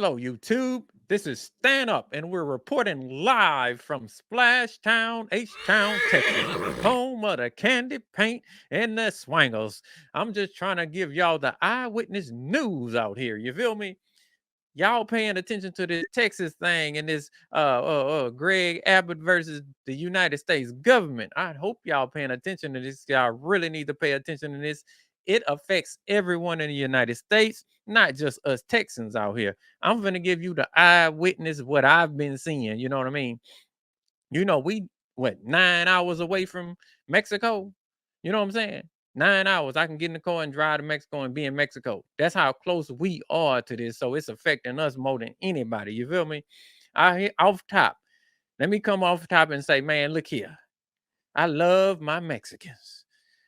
Hello, YouTube. This is Stand Up, and we're reporting live from Splash Town, H Town, Texas, home of the candy paint and the swangles. I'm just trying to give y'all the eyewitness news out here. You feel me? Y'all paying attention to this Texas thing and this Greg Abbott versus the United States government. I hope y'all paying attention to this. Y'all really need to pay attention to this. It affects everyone in the United States, not just us Texans out here. I'm gonna give you the eyewitness what I've been seeing. You know what I mean? We what 9 hours away from Mexico. You know what I'm saying? 9 hours. I can get in the car and drive to Mexico and be in Mexico. That's how close we are to this. So it's affecting us more than anybody. You feel me? Off top. Let me come off top and say, man, look here. I love my Mexicans.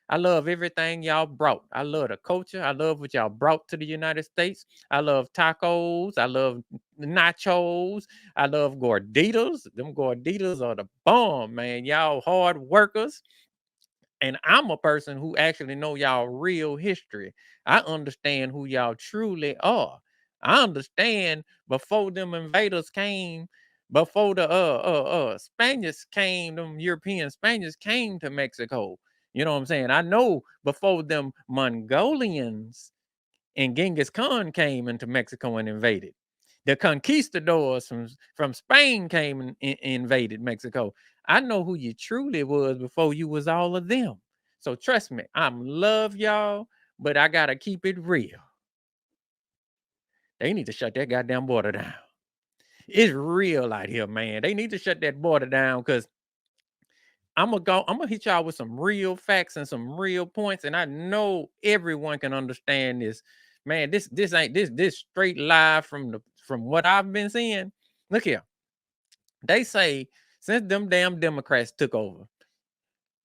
I love everything y'all brought. I love the culture. I love what y'all brought to the United States. I love tacos. I love nachos. I love gorditas. Them gorditas are the bomb, man. Y'all hard workers. And I'm a person who actually know y'all real history. I understand who y'all truly are. I understand before them invaders came, before the Spaniards came, them European Spaniards came to Mexico. You know what I'm saying? I know before them Mongolians and Genghis Khan came into Mexico and invaded. The conquistadors from Spain came and invaded Mexico. I know who you truly was before you was all of them. So trust me, I'm love y'all, but I gotta keep it real. They need to shut that goddamn border down. It's real out here, man. They need to shut that border down because I'm gonna hit y'all with some real facts and some real points, and I know everyone can understand this. Man, this ain't this straight live from what I've been seeing. Look here. They say since them damn Democrats took over,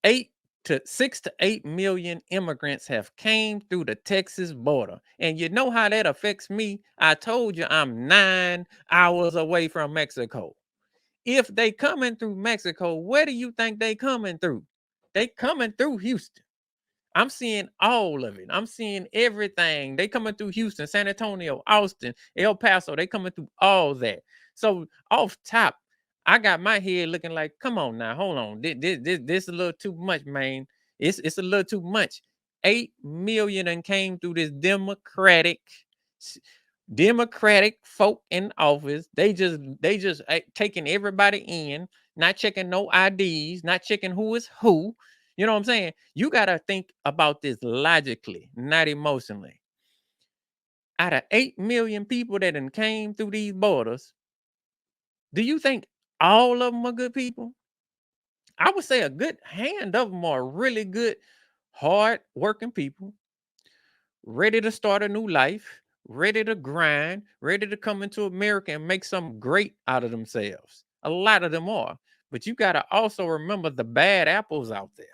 6 to 8 million immigrants have came through the Texas border. And you know how that affects me? I told you I'm 9 hours away from Mexico. If they coming through Mexico, where do you think they coming through? They coming through Houston. I'm seeing all of it. I'm seeing everything. They coming through Houston, San Antonio, Austin, El Paso. They coming through all that. So off top, I got my head looking like, come on now, hold on. This a little too much, man. It's a little too much. 8 million and came through this Democratic folk in office. They just taking everybody in, not checking no IDs, not checking who is who. You know what I'm saying? You gotta think about this logically, not emotionally. Out of 8 million people that done came through these borders, do you think all of them are good people? I would say a good hand of them are really good, hard working people ready to start a new life, ready to grind, ready to come into America and make something great out of themselves. A lot of them are. But you got to also remember the bad apples out there.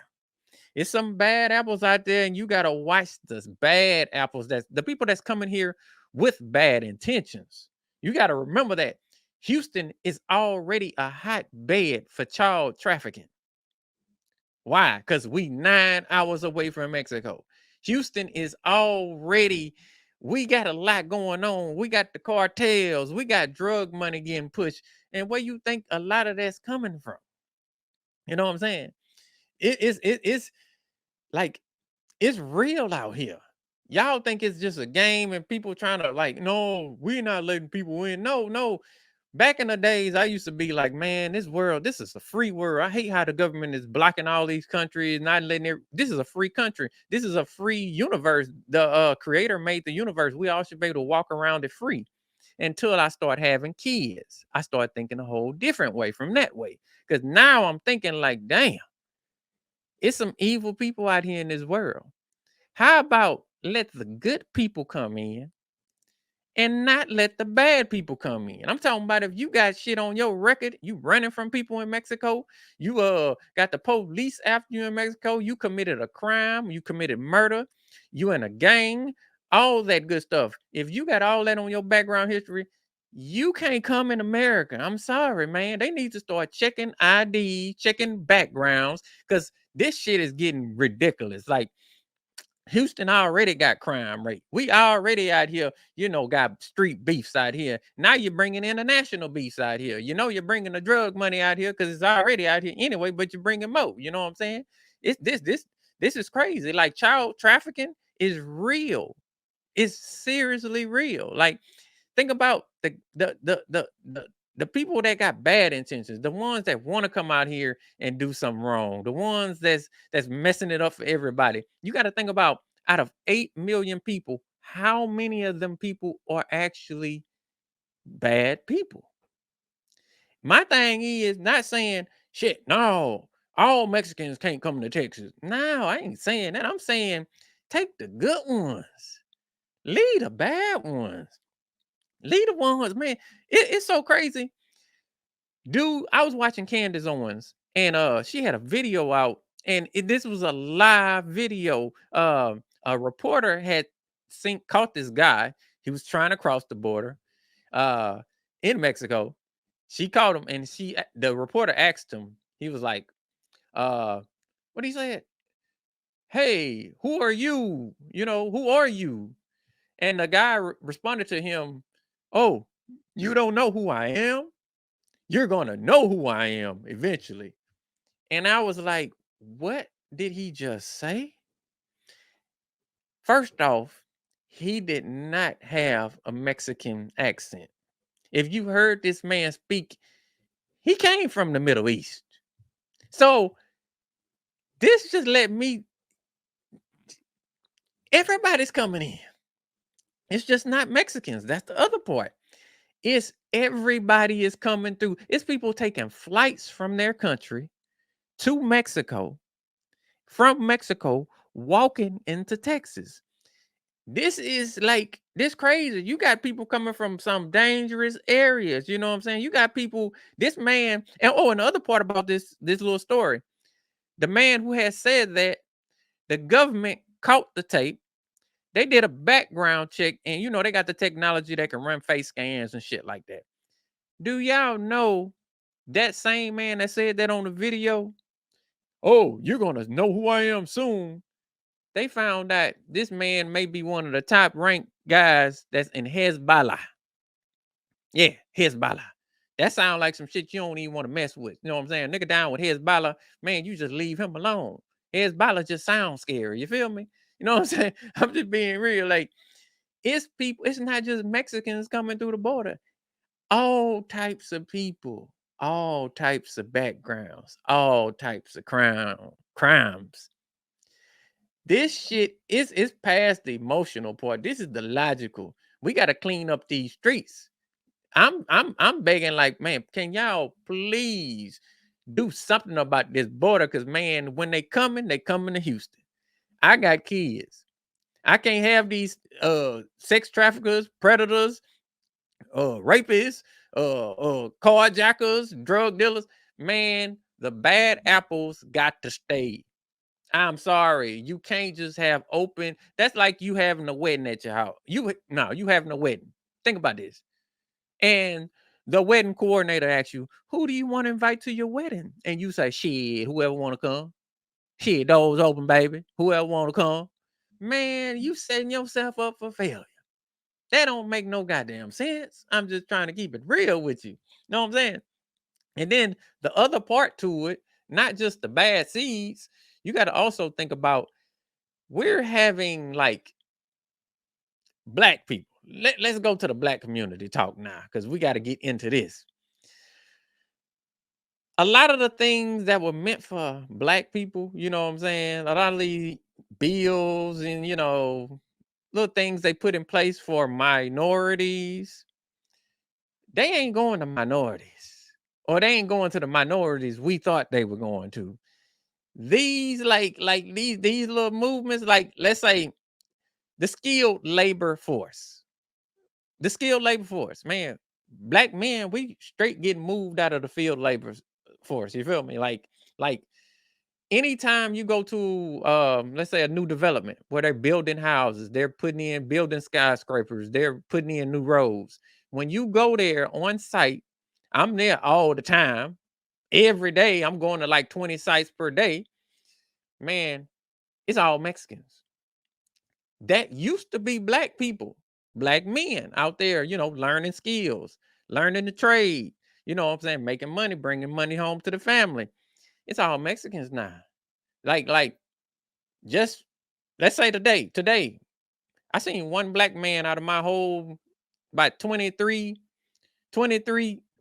It's some bad apples out there, and you got to watch the bad apples. That's the people that's coming here with bad intentions. You got to remember that Houston is already a hotbed for child trafficking. Why? Because we 9 hours away from Mexico. Houston is already, we got a lot going on. We got the cartels, we got drug money getting pushed. And where you think a lot of that's coming from? You know what I'm saying? It's like it's real out here. Y'all think it's just a game and people trying to like, no, we're not letting people in. No, no. Back in the days, I used to be like, man, this world, this is a free world. I hate how the government is blocking all these countries, not letting it. This is a free country. This is a free universe. The creator made the universe. We all should be able to walk around it free. Until I start having kids, I start thinking a whole different way from that way. Because now I'm thinking like, damn, it's some evil people out here in this world. How about let the good people come in and not let the bad people come in? I'm talking about if you got shit on your record, you running from people in Mexico, you got the police after you in Mexico, you committed a crime, you committed murder, you in a gang, all that good stuff. If you got all that on your background history, you can't come in America. I'm sorry, man. They need to start checking ID, checking backgrounds, because this shit is getting ridiculous. Like Houston already got crime rate. We already out here, got street beefs out here. Now you're bringing international beefs out here. You're bringing the drug money out here because it's already out here anyway. But you're bringing more. You know what I'm saying? It's this is crazy. Like child trafficking is real. It's seriously real. Like think about the people that got bad intentions, the ones that want to come out here and do something wrong, the ones that's messing it up for everybody. You got to think about out of 8 million people, how many of them people are actually bad people? My thing is not saying shit, no, all Mexicans can't come to Texas. No, I ain't saying that. I'm saying take the good ones, leave the bad ones. Leave the ones, man. It's so crazy. Dude, I was watching Candace Owens and she had a video out and this was a live video. A reporter had caught this guy. He was trying to cross the border uh in Mexico. She caught him and the reporter asked him, he was like, uh, what he said? Hey, who are you? Who are you? And the guy responded to him, oh, you don't know who I am? You're going to know who I am eventually. And I was like, what did he just say? First off, he did not have a Mexican accent. If you heard this man speak, he came from the Middle East. So this just let me, everybody's coming in. It's just not Mexicans. That's the other part. It's everybody is coming through. It's people taking flights from their country to Mexico, from Mexico, walking into Texas. This is like this crazy. You got people coming from some dangerous areas. You know what I'm saying? You got people, this man, and the other part about this little story, the man who has said that the government caught the tape. They did a background check, and they got the technology that can run face scans and shit like that. Do y'all know that same man that said that on the video? Oh, you're gonna know who I am soon. They found out this man may be one of the top ranked guys that's in Hezbollah. Yeah, Hezbollah. That sounds like some shit you don't even want to mess with. You know what I'm saying? Nigga down with Hezbollah, man, you just leave him alone. Hezbollah just sounds scary. You feel me? You know what I'm saying? I'm just being real. Like, it's people, it's not just Mexicans coming through the border. All types of people, all types of backgrounds, all types of crimes. This shit is past the emotional part. This is the logical. We got to clean up these streets. I'm begging, like, man, can y'all please do something about this border? Cause man, when they coming to Houston. I got kids. I can't have these sex traffickers, predators, rapists, carjackers, drug dealers. Man, the bad apples got to stay. I'm sorry. You can't just have open. That's like you having a wedding at your house. You having a wedding. Think about this. And the wedding coordinator asks you, who do you want to invite to your wedding? And you say, shit, whoever want to come. Shit, doors open, baby. Whoever want to come. Man, you setting yourself up for failure. That don't make no goddamn sense. I'm just trying to keep it real with you. Know what I'm saying? And then the other part to it, not just the bad seeds, you got to also think about we're having like black people. Let's go to the black community talk now because we got to get into this. A lot of the things that were meant for black people, you know what I'm saying? A lot of the bills and, little things they put in place for minorities, they ain't going to minorities or they ain't going to the minorities we thought they were going to. These these little movements, like let's say the skilled labor force. The skilled labor force, man. Black men, we straight getting moved out of the field labor force. You feel me? Like anytime you go to let's say a new development where they're building houses, they're putting in building skyscrapers, they're putting in new roads. When you go there on site, I'm there all the time. Every day I'm going to like 20 sites per day. Man, it's all Mexicans. that used to be black people, black men out there, learning skills, learning the trade, you know what I'm saying, making money, bringing money home to the family. It's all Mexicans now. Like just let's say today, I seen one black man out of my whole about 23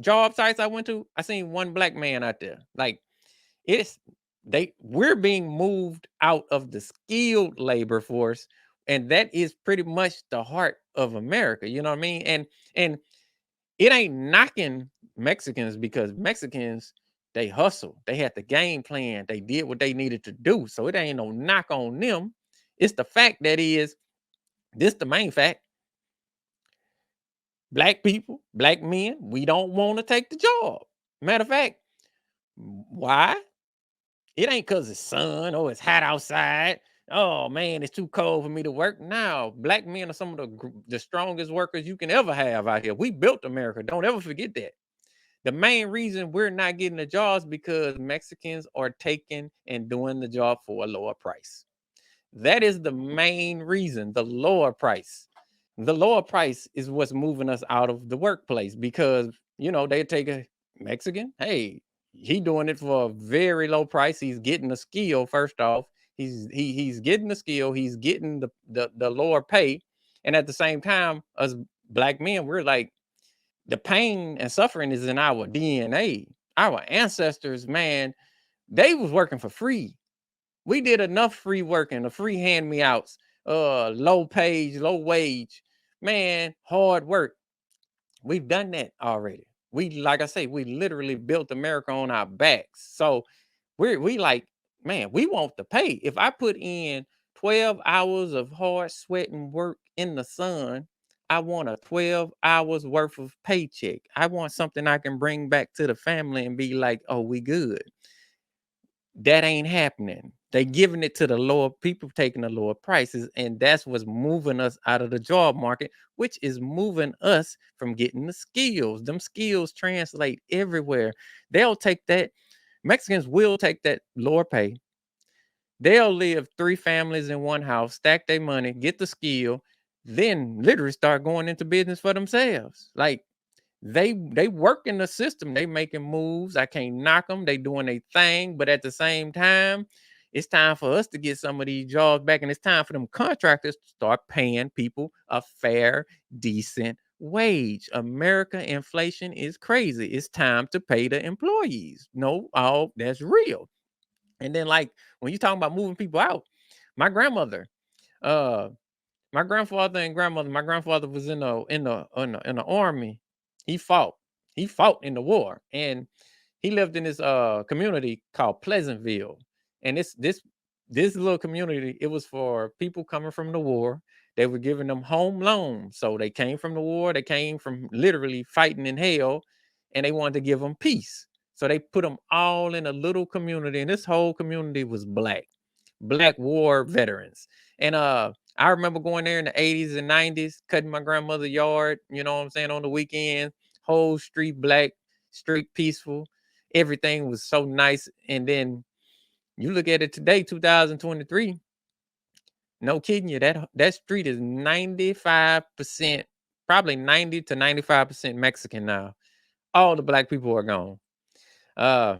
job sites I went to. I seen one black man out there. Like it's we're being moved out of the skilled labor force, and that is pretty much the heart of America. You know what I mean? And it ain't knocking Mexicans, because Mexicans, they hustle. They had the game plan. They did what they needed to do. So it ain't no knock on them. It's the fact that is this the main fact. Black people, black men, we don't want to take the job. Matter of fact, why? It ain't because it's sun or it's hot outside. Oh man, it's too cold for me to work. Now, black men are some of the strongest workers you can ever have out here. We built America. Don't ever forget that. The main reason we're not getting the jobs because Mexicans are taking and doing the job for a lower price. That is the main reason, the lower price. The lower price is what's moving us out of the workplace, because, they take a Mexican. Hey, he doing it for a very low price. He's getting a skill first off. He's getting the skill. He's getting the lower pay. And at the same time, us black men, we're like, the pain and suffering is in our DNA. Our ancestors, man, they was working for free. We did enough free working, the free hand me outs, low page, low wage, man, hard work. We've done that already. Like I say, we literally built America on our backs. So we like, man, we want the pay. If I put in 12 hours of hard sweat and work in the sun, I want a 12 hours worth of paycheck. I want something I can bring back to the family and be like, oh, we good. That ain't happening. They giving it to the lower people, taking the lower prices, and that's what's moving us out of the job market, which is moving us from getting the skills. Them skills translate everywhere. They'll take that. Mexicans will take that lower pay. They'll live 3 families in one house, stack their money, get the skill, then literally start going into business for themselves. Like they work in the system. They making moves. I can't knock them. They doing a thing, but at the same time, it's time for us to get some of these jobs back, and it's time for them contractors to start paying people a fair, decent wage. America inflation is crazy. It's time to pay the employees. No, that's real. And then, like, when you talking about moving people out, my grandmother, uh, my grandfather and grandmother. My grandfather was in the army. He fought. He fought in the war, and he lived in this community called Pleasantville. And this little community, it was for people coming from the war. They were giving them home loans, so they came from the war. They came from literally fighting in hell, and they wanted to give them peace. So they put them all in a little community, and this whole community was black war veterans. And I remember going there in the 80s and 90s, cutting my grandmother's yard, you know what I'm saying, on the weekend. Whole street black, street peaceful. Everything was so nice. And then you look at it today, 2023, no kidding you, that street is 95%, probably 90 to 95% Mexican now. All the black people are gone. Uh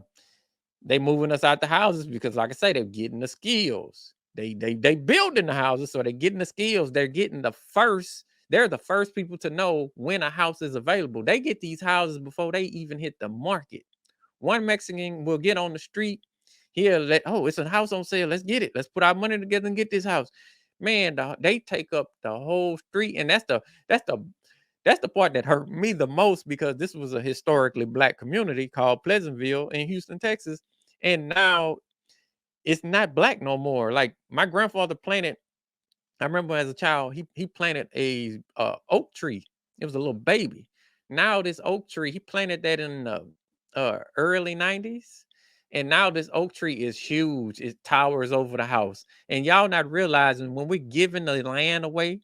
they moving us out the houses because, like I say, they're getting the skills. They building the houses, so they're getting the skills. They're getting the first. They're the first people to know when a house is available. They get these houses before they even hit the market. One Mexican will get on the street. He'll oh, it's a house on sale. Let's get it. Let's put our money together and get this house. Man, they take up the whole street, and that's the part that hurt me the most, because this was a historically black community called Pleasantville in Houston, Texas. And now it's not black no more. Like my grandfather planted, I remember as a child, he planted a oak tree. It was a little baby. Now this oak tree, he planted that in the early 90s. And now this oak tree is huge. It towers over the house. And y'all not realizing, when we're giving the land away,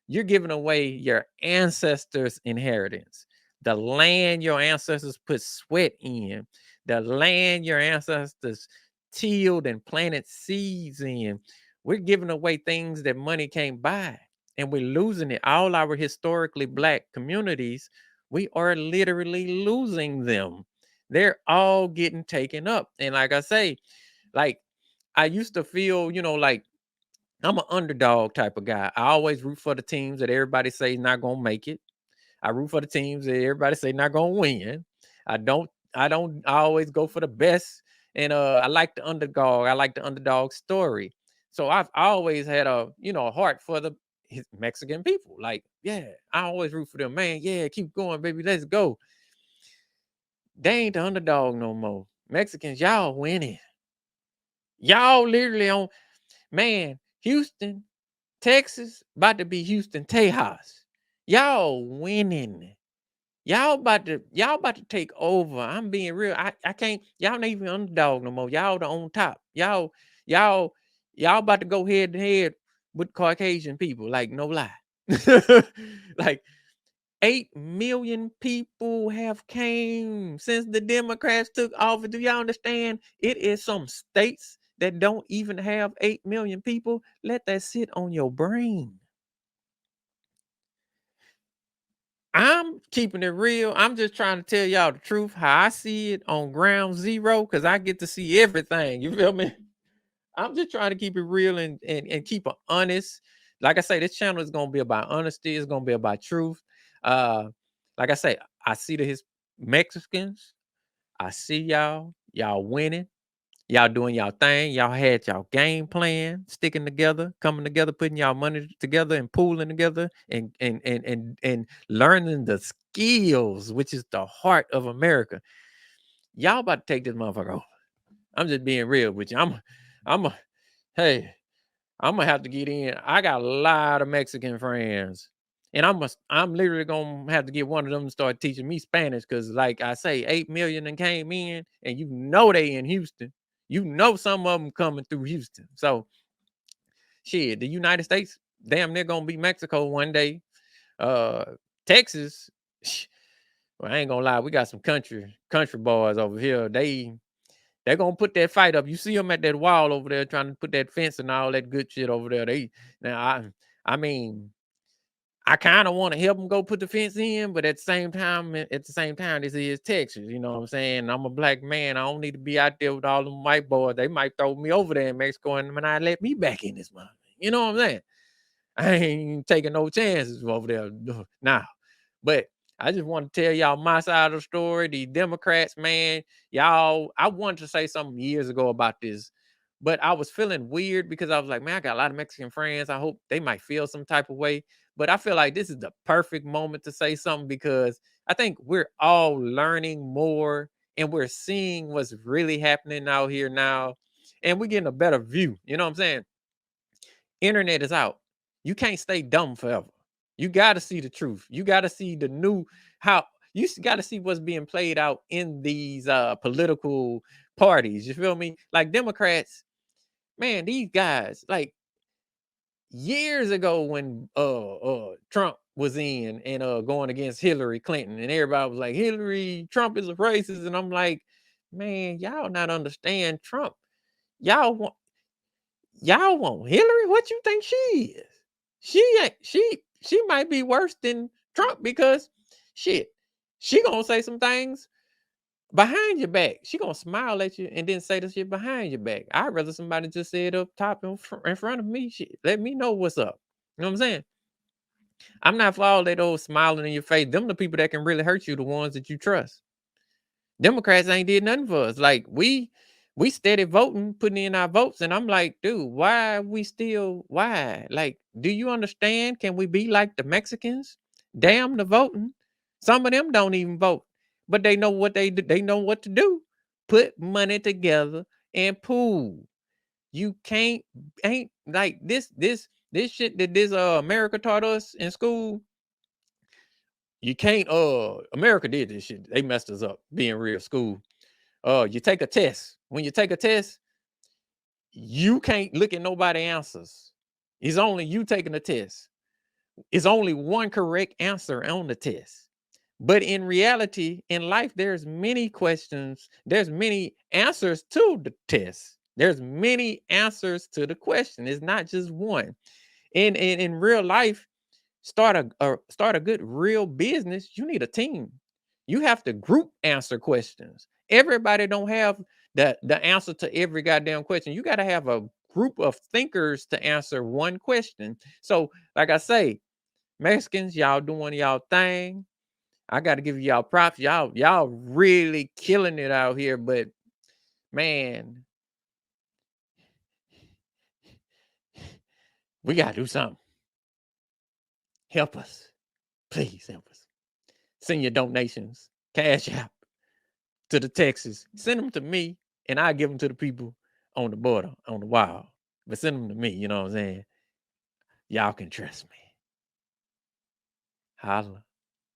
you're giving away your ancestors' inheritance. The land your ancestors put sweat in, the land your ancestors tilled and planted seeds in. We're giving away things that money can't buy, and we're losing it. All our historically black communities, we are literally losing them. They're all getting taken up. And like I say, like I used to feel, like I'm an underdog type of guy. I always root for the teams that everybody say is not gonna make it. I root for the teams that everybody say not gonna win. I always go for the best. And I like the underdog. I like the underdog story. So I've always had a heart for the Mexican people. Like, yeah, I always root for them, man. Yeah, keep going, baby. Let's go. They ain't the underdog no more. Mexicans, y'all winning. Y'all literally on, man, Houston, Texas, about to be Houston Tejas. Y'all winning. Y'all about to take over. I'm being real. I can't, y'all not even underdog no more. Y'all the on top. Y'all y'all about to go head to head with Caucasian people. Like, no lie. Like 8 million people have came since the Democrats took office. Do y'all understand? It is some states that don't even have 8 million people. Let that sit on your brain. I'm keeping it real. I'm just trying to tell y'all the truth, how I see it on ground zero, because I get to see everything. You feel me? I'm just trying to keep it real and keep it honest. Like I say, this channel is gonna be about honesty. It's gonna be about truth. Uh, like I say, I see the his Mexicans. I see y'all winning. Y'all doing y'all thing. Y'all had y'all game plan, sticking together, coming together, putting y'all money together and pooling together and learning the skills, which is the heart of America. Y'all about to take this motherfucker over. I'm just being real with you. I'm a hey, I'm gonna have to get in. I got a lot of Mexican friends. And I'm literally gonna have to get one of them to start teaching me Spanish. Cause like I say, 8 million and came in, and they in Houston. Some of them coming through Houston. So shit, the United States, damn, they're gonna be Mexico one day. Uh Texas, well, I ain't gonna lie, we got some country boys over here. They're gonna put that fight up. You see them at that wall over there trying to put that fence and all that good shit over there. Now I mean, I kind of want to help them go put the fence in, but at the same time, this is Texas. You know what I'm saying? I'm a black man. I don't need to be out there with all them white boys. They might throw me over there in Mexico and when I let me back in this month. You know what I'm saying? I ain't taking no chances over there now. But I just want to tell y'all my side of the story. The Democrats, man, y'all, I wanted to say something years ago about this, but I was feeling weird because I was like, man, I got a lot of Mexican friends. I hope they might feel some type of way. But I feel like this is the perfect moment to say something because I think we're all learning more and we're seeing what's really happening out here now. And we're getting a better view. You know what I'm saying? Internet is out. You can't stay dumb forever. You got to see the truth. You got to see the new how you got to see what's being played out in these political parties. You feel me? Like Democrats, man, these guys, like years ago when Trump was in and going against Hillary Clinton and everybody was like Trump is a racist and I'm like, man, y'all not understand Trump. Y'all want Y'all want Hillary? What you think she is? She ain't she might be worse than Trump because shit, she gonna say some things behind your back. She gonna smile at you and then say the shit behind your back. I'd rather somebody just say it up top in front of me. Shit, let me know what's up. You know what I'm saying? I'm not for all that old smiling in your face. Them the people that can really hurt you, the ones that you trust. Democrats ain't did nothing for us. Like we steady voting, putting in our votes, and I'm like, dude, why are we still why? Like, do you understand? Can we be like the Mexicans? Damn the voting. Some of them don't even vote, but they know what they do. They know what to do. Put money together and pool. You can't ain't like this shit that this America taught us in school. You can't America did this shit. They messed us up being real school. You take a test. When you take a test, you can't look at nobody answers. It's only you taking the test. It's only one correct answer on the test. But in reality, in life, there's many questions, there's many answers to the test. There's many answers to the question. It's not just one. In real life, start a good real business, you need a team. You have to group answer questions. Everybody don't have the answer to every goddamn question. You got to have a group of thinkers to answer one question. So, like I say, Mexicans, y'all doing y'all thing. I got to give y'all props. Y'all really killing it out here, but man, we got to do something. Help us. Please help us. Send your donations, cash app to the Texas. Send them to me, and I give them to the people on the border, on the wild. But send them to me. You know what I'm saying? Y'all can trust me. Holla.